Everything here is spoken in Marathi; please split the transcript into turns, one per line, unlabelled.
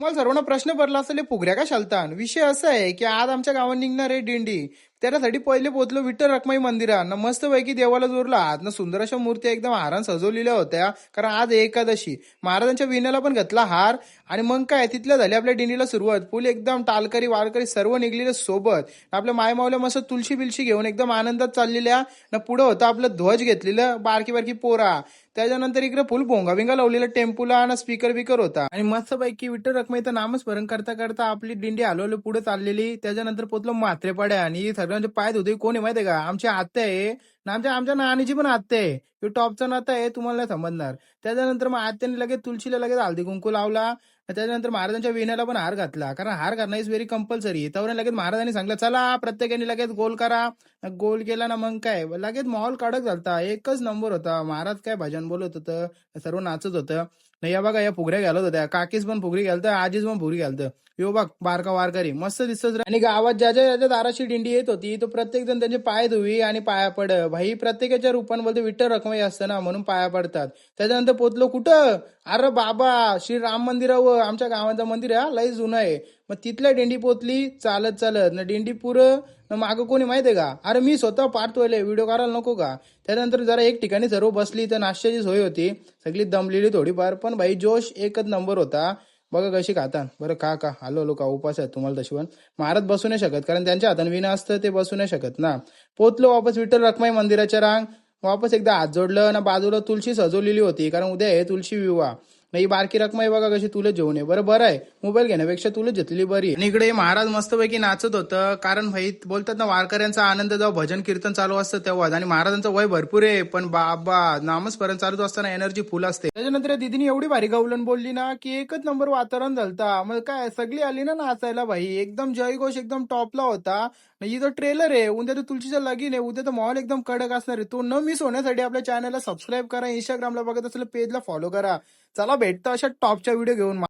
मला सर्वांना प्रश्न पडला असेल, हे फुगड्या का शालतान? विषय असा आहे की आज आमच्या गावात निघणार आहे दिंडी. त्याच्यासाठी पहिले पोहोचलो विठ्ठल रखमाई मंदिरात ना, मस्तपैकी देवाला जोरला आज ना, सुंदर अशा मूर्त्या एकदम हारान सजवलेल्या होत्या, कारण आज एकादशी. महाराजांच्या विण्याला पण घातला हार. आणि मग काय तिथल्या झाली आपल्या दिंडीला सुरुवात. फुल एकदम टालकरी वारकरी सर्व निघलेले सोबत. आपल्या मायमावल्या मस्त तुळशी बिलशी घेऊन एकदम आनंदात चाललेल्या ना. पुढं होतं आपलं ध्वज घेतलेलं बारकी बारकी पोरा. त्याच्यानंतर इकडे फुल भोंगा बिंगा लावलेला टेम्पूला आणि स्पीकर बिकर होता. आणि मस्तपैकी विठ्ठल रखमाईचं नामस्मरण करता करता आपली दिंडी हलवली पुढे चाललेली. त्याच्यानंतर पोचलो म्हात्रेपाड्या आणि सर्वांचे पाय धुते. कोणी माहितीये का? आमची आत्या आहे ना, आमच्या आमच्या नानीची पण आत्या आहे. तो टॉपचा नाता आहे, तुम्हाला नाही समजणार. त्याच्यानंतर मग आत्याने लगेच तुळशीला लगेच हळदी कुंकू लावला. त्याच्यानंतर महाराजांच्या विण्याला पण हार घातला, कारण हार घालणं इज व्हेरी कंपल्सरी. त्यावर लगेच महाराजांनी सांगितलं चला प्रत्येकाने लगेच गोल करा. गोल केला ना, मग काय लगेच माहोल कडक झालता. एकच नंबर होता. महाराज काय भजन बोलत होतं, सर्व नाचत होतं. नाही या बघा, या फुगड्या घालत होत्या. काकीच पण फुगडी घालतं, आजीच पण फुगडी घालतं. यो बघ बारका वारकरी मस्त दिसत. आणि गावात ज्याच्या ज्याच्या दाराची दिंडी येत होती तो प्रत्येक जण त्यांचे पाय धुवी आणि पाया पड. भाई प्रत्येकाच्या रूपाने बोलते विठ्ठल रखमाई असतं ना, म्हणून पाया पडतात. त्याच्यानंतर पोचलो कुठं? अरे बाबा, श्री राम मंदिरावर. आमच्या गावाचं मंदिर आहे, लय जुनं आहे. मग तिथल्या दिंडी पोचली चालत चालत ना. दिंडी पुरं ना, मागं कोणी माहितीये का? अरे मी स्वतः पाहतोय, व्हिडिओ करायला नको का? त्यानंतर जरा एक ठिकाणी सर्व बसली तर नाश्त्याची सोय होती. सगळी दमलेली थोडीफार, पण भाई जोश एकच नंबर होता. बघा कशी खाता. बरं का हॅलो हॅलो, का उपास आहेत तुम्हाला तशी पण? महाराज बसू नाही शकत, कारण त्यांच्या हाताने विना असतं, ते बसू नाही शकत ना. पोचलो वापस विठ्ठल रखमाई मंदिराच्या रांग. वापस एकदा हात जोडलं ना, बाजूला तुळशी सजवलेली होती, कारण उद्या आहे तुळशी विवाह. नाही बारकी रखमाई बघा कशी तुला जेवण आहे. बरं आहे, मोबाईल घेण्यापेक्षा तुला घेतलेली बरी. आणि इकडे महाराज मस्तपैकी नाचत होतं, कारण भाई बोलतात ना, वारकऱ्यांचा आनंद जेव्हा भजन कीर्तन चालू असतं तेव्हा. आणि महाराजांचं वय भरपूर आहे, पण बाबा नामस्मरण चालू असताना एनर्जी फुल असते. त्याच्यानंतर दिदीने एवढी भारी गावलन बोलली ना, की एकच नंबर वातावरण झालता. मग काय सगळी आली ना नाचायला भाई. एकदम जयघोष एकदम टॉपला होता. ही जो ट्रेलर आहे, उद्या तो तुळशीच्या लगीन आहे, उद्या तर मॉल एकदम कडक असणार आहे. तो न मिस होण्यासाठी आपल्या चॅनलला सबस्क्राईब करा, इंस्टाग्रामला बघत असेल पेजला फॉलो करा. चला भेटतं अशा टॉपच्या व्हिडिओ घेऊन.